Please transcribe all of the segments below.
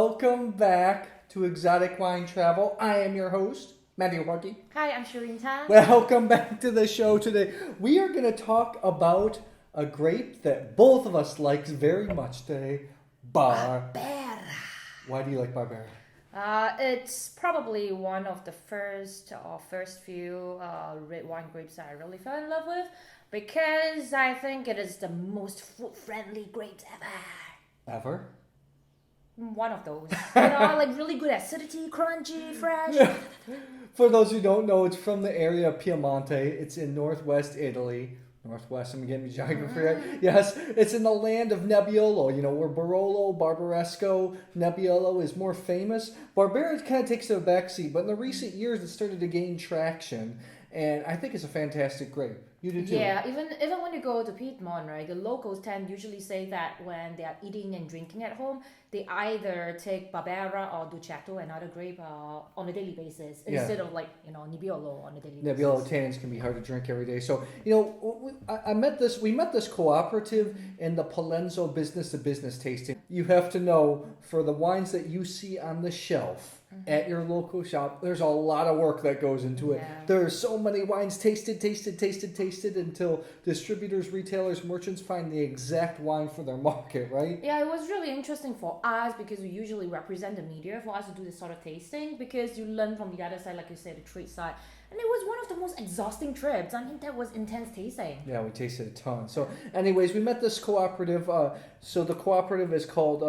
Welcome back to Exotic Wine Travel. I am your host, Matthew Harkey. Hi, I'm Shireen Tan. Welcome back to the show today. We are going to talk about a grape that both of us like very much today, Barbera. Why do you like Barbera? It's probably one of the first few red wine grapes that I really fell in love with because I think it is the most fruit-friendly grapes ever. Ever? One of those. Like really good acidity, crunchy, fresh. For those who don't know, it's from the area of Piedmont. It's in northwest Italy. Northwest, I'm getting geography right. Yes, it's in the land of Nebbiolo, where Barolo, Barbaresco, Nebbiolo is more famous. Barbera kind of takes a backseat, but in the recent years, it started to gain traction, and I think it's a fantastic grape. You do too. Yeah, even when you go to Piedmont, right, the locals usually say that when they are eating and drinking at home, they either take Barbera or Ducato, another grape, on a daily basis instead of Nebbiolo on a daily basis. Nebbiolo tannins can be hard to drink every day. So we met this cooperative in the Palenzo business-to-business tasting. You have to know, for the wines that you see on the shelf at your local shop, there's a lot of work that goes into it. Yeah. There are so many wines tasted until distributors, retailers, merchants find the exact wine for their market, right? Yeah, it was really interesting for us because we usually represent the media for us to do this sort of tasting because you learn from the other side, like you said, the trade side. And it was one of the most exhausting trips. I mean, that was intense tasting. Yeah, we tasted a ton. So, anyways, we met this cooperative. So the cooperative is called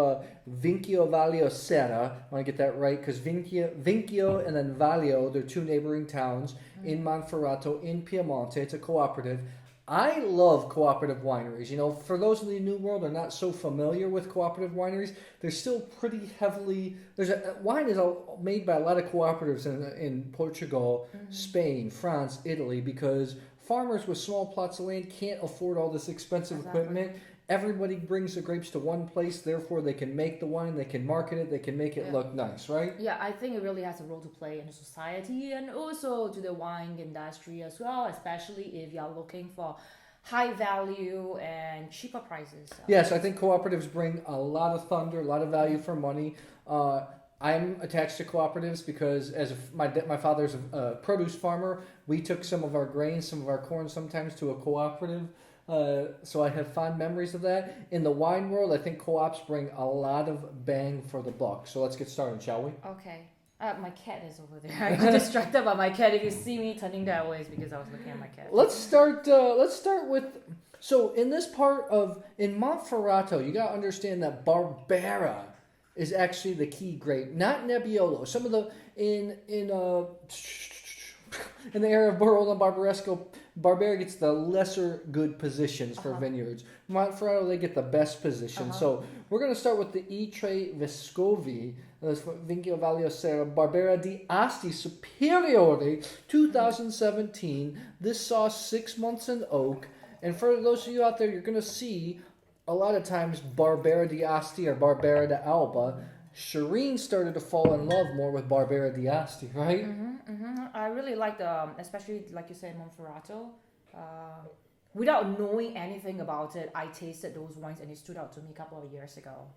Vinchio-Vaglio Serra. I want to get that right because Vinchio and then Vaglio, they're two neighboring towns in Monferrato, in Piedmont. It's a cooperative. I love cooperative wineries. For those in the New World who are not so familiar with cooperative wineries, they're still pretty heavily... Wine is made by a lot of cooperatives in Portugal, Spain, France, Italy, because farmers with small plots of land can't afford all this expensive equipment. Everybody brings the grapes to one place, therefore they can make the wine, they can market it, they can make it look nice, right? Yeah, I think it really has a role to play in the society and also to the wine industry as well, especially if you're looking for high value and cheaper prices. Yes, I think cooperatives bring a lot of thunder, a lot of value for money. I'm attached to cooperatives because my father's a produce farmer. We took some of our grains, some of our corn sometimes to a cooperative. So I have fond memories of that. In the wine world, I think co-ops bring a lot of bang for the buck. So let's get started, shall we? Okay. My cat is over there. I got distracted by my cat. If you see me turning that way, it's because I was looking at my cat. Let's start with... So in this part in Monferrato, you got to understand that Barbera is actually the key grape, not Nebbiolo. Some of the... In the area of Barolo and Barbaresco, Barbera gets the lesser good positions for vineyards. Monferrato, they get the best position. So we're going to start with the Viscovi, Vinchio-Vaglio Serra, Barbera di Asti Superiore, 2017. This saw 6 months in oak. And for those of you out there, you're going to see a lot of times Barbera di Asti or Barbera di Alba. Shireen started to fall in love more with Barbera di Asti, right? I really like especially like you said, Monferrato. Without knowing anything about it, I tasted those wines and it stood out to me a couple of years ago.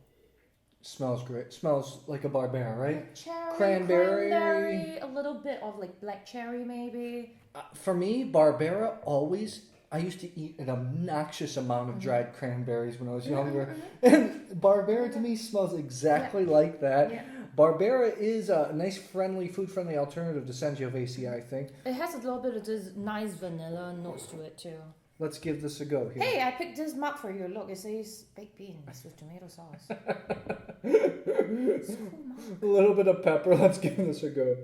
Smells great. Smells like a Barbera, right? Cherry, cranberry, a little bit of like black cherry maybe. For me, Barbera always... I used to eat an obnoxious amount of dried cranberries when I was younger. And Barbera to me smells exactly like that. Yeah. Barbera is a nice, food-friendly alternative to Sangiovese, I think. It has a little bit of this nice vanilla notes to it too. Let's give this a go here. Hey, I picked this mug for you. Look, it says baked beans with tomato sauce. A little bit of pepper. Let's give this a go.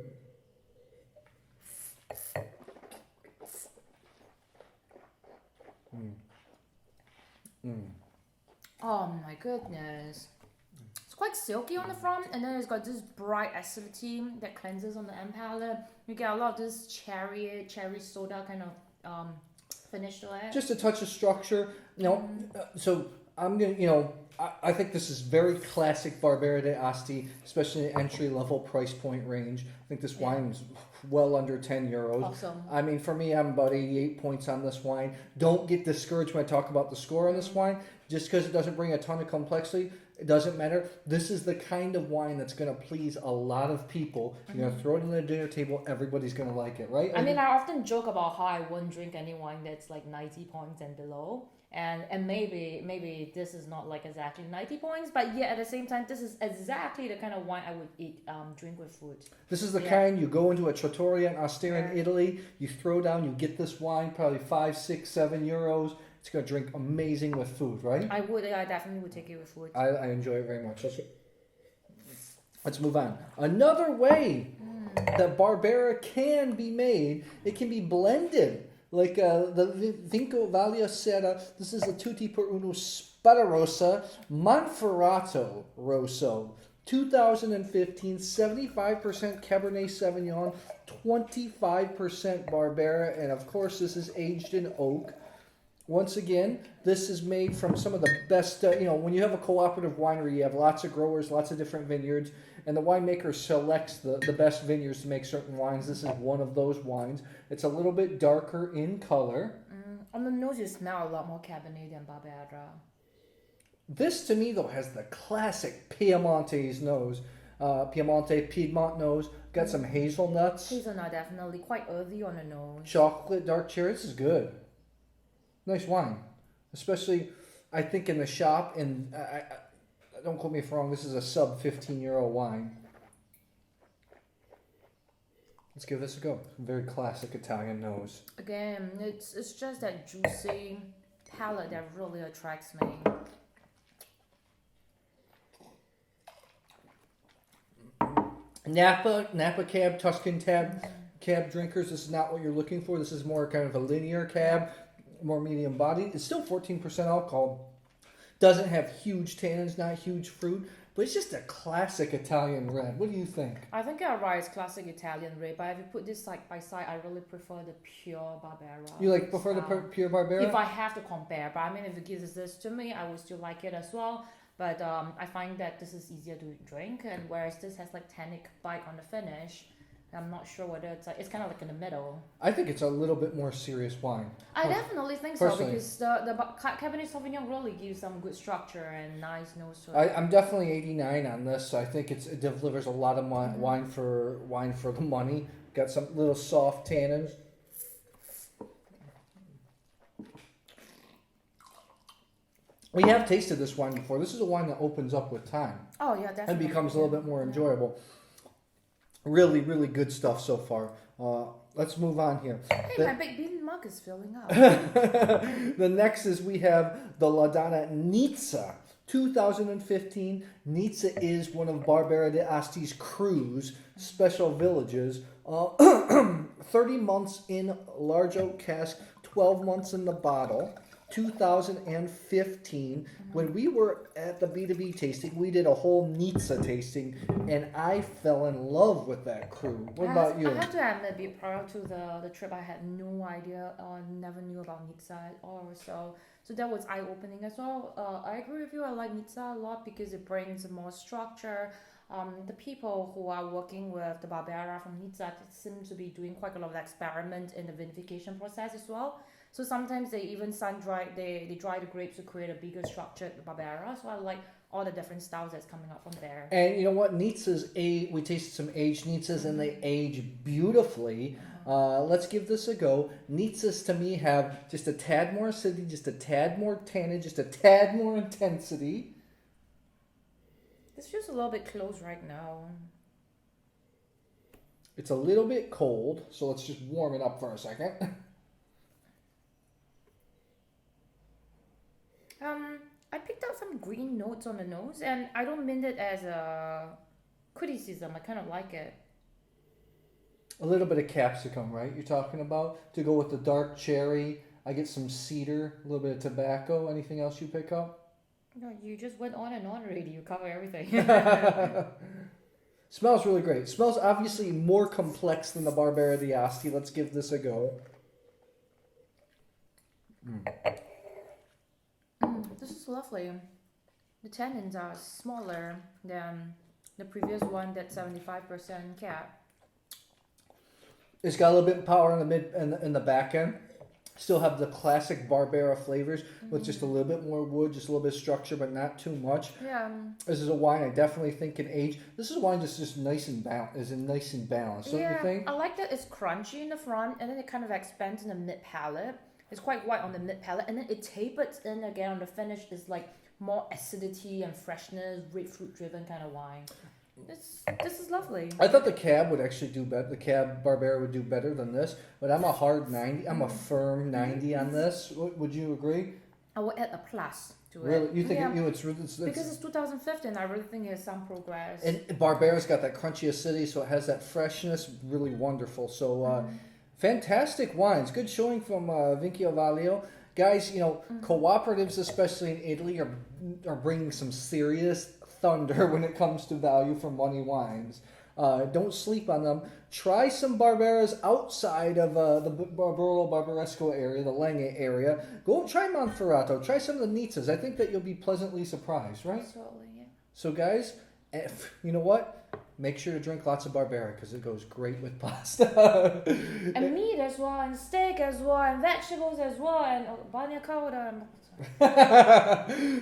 Oh my goodness. It's quite silky on the front and then it's got this bright acidity that cleanses on the end palate. You get a lot of this cherry soda kind of finish to it. Just a touch of structure. So I'm going to, I think this is very classic Barbera di Asti, especially in the entry-level price point range. I think this wine is well under 10 euros. Awesome. I mean, for me, I'm about 88 points on this wine. Don't get discouraged when I talk about the score on this wine. Just because it doesn't bring a ton of complexity, It doesn't matter. This is the kind of wine that's going to please a lot of people. You're going to throw it on the dinner table. Everybody's going to like it, right? I mean, I often joke about how I won't drink any wine that's like 90 points and below. And maybe this is not like exactly 90 points, but yeah, at the same time, this is exactly the kind of wine I would drink with food. This is the kind you go into a trattoria in Asti, Italy. You throw down, you get this wine, probably 5, 6, 7 euros. It's going to drink amazing with food, right? I definitely would take it with food. I enjoy it very much. Let's move on. Another way that Barbera can be made, it can be blended. Like the Vinchio-Vaglio Serra, this is a Tutti per uno Spadarossa Monferrato Rosso. 2015, 75% Cabernet Sauvignon, 25% Barbera, and of course this is aged in oak. Once again, this is made from some of the best, when you have a cooperative winery, you have lots of growers, lots of different vineyards, and the winemaker selects the best vineyards to make certain wines. This is one of those wines. It's a little bit darker in color. On the nose, you smell a lot more Cabernet than Barbera. This, to me, though, has the classic Piemonte's nose. Piedmont nose. Got some hazelnuts. Hazelnut, definitely. Quite earthy on the nose. Chocolate, dark cherry. This is good. Nice wine, especially I think in the shop. And I don't quote me if I'm wrong. This is a sub €15 wine. Let's give this a go. Very classic Italian nose. Again, it's just that juicy palate that really attracts me. Napa cab, Tuscan cab drinkers. This is not what you're looking for. This is more kind of a linear cab. More medium bodied. It's still 14% alcohol. Doesn't have huge tannins, not huge fruit, but it's just a classic Italian red. What do you think? I think you're right. It's classic Italian red, but if you put this side by side, I really prefer the pure Barbera. You prefer the pure Barbera? If I have to compare, but I mean, if it gives this to me, I would still like it as well. But I find that this is easier to drink, and whereas this has like tannic bite on the finish. I'm not sure whether it's kind of like in the middle. I think it's a little bit more serious wine. I definitely think so, because the Cabernet Sauvignon really gives some good structure and nice nose to it. I'm definitely 89 on this. I think it delivers a lot of wine for the money. Got some little soft tannins. We have tasted this wine before. This is a wine that opens up with time. Oh yeah, definitely. And becomes a little bit more enjoyable. Really, really good stuff so far. Let's move on here. Hey, my big bean mug is filling up. The next is we have the Laudana Nizza. 2015. Nizza is one of Barbera de Asti's crus, special villages. 30 months in large oak cask, 12 months in the bottle. 2015, when we were at the B2B tasting, we did a whole Nizza tasting, and I fell in love with that crew. What about you? I have to admit, prior to the trip, I had no idea or never knew about Nizza at all. So that was eye-opening as well. I agree with you. I like Nizza a lot because it brings more structure. The people who are working with the Barbera from Nizza seem to be doing quite a lot of experiment in the vinification process as well. So sometimes they even they dry the grapes to create a bigger structured Barbera. So I like all the different styles that's coming up from there. And you know what? Nizzas, we tasted some aged Nizzas and they age beautifully. Let's give this a go. Nizzas to me have just a tad more acidity, just a tad more tannin, just a tad more intensity. This feels a little bit close right now. It's a little bit cold, so let's just warm it up for a second. I picked out some green notes on the nose, and I don't mean it as a criticism. I kind of like it. A little bit of capsicum, right? You're talking about to go with the dark cherry. I get some cedar, a little bit of tobacco. Anything else you pick up? No, you just went on and on already. You cover everything. Smells really great. Smells obviously more complex than the Barbera di Asti. Let's give this a go. This is lovely. The tannins are smaller than the previous one, that's 75% cap. It's got a little bit of power in the in the back end. Still have the classic Barbera flavors with just a little bit more wood, just a little bit of structure, but not too much. Yeah. This is a wine I definitely think can age. This is a wine that's just nice and balanced. Don't you think? I like that it's crunchy in the front, and then it kind of expands in the mid palate. It's quite white on the mid palate, and then it tapers in again on the finish. It's like more acidity and freshness, grapefruit driven kind of wine. This is lovely. I thought the Cab would actually do better. The Cab Barbera would do better than this, but I'm a hard 90. I'm a firm 90 on this. Would you agree? I will add a plus to it. Really? You think it's because it's 2015, I really think it's some progress. And Barbera's got that crunchy acidity, so it has that freshness. Really wonderful. So fantastic wines. Good showing from Vinchio-Vaglio. Guys, you know, cooperatives, especially in Italy, are bringing some serious thunder when it comes to value for money wines. Don't sleep on them. Try some Barberas outside of the Barbaresco area, the Langhe area. Go try Monferrato. Try some of the Nizzas. I think that you'll be pleasantly surprised, right? Absolutely, yeah. So guys, you know what? Make sure to drink lots of Barbera because it goes great with pasta. And meat as well, and steak as well, and vegetables as well, and bagna coda.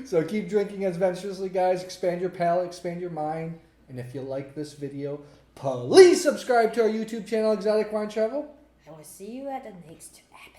So keep drinking adventurously, guys. Expand your palate, expand your mind. And if you like this video, please subscribe to our YouTube channel, Exotic Wine Travel. I will see you at the next episode.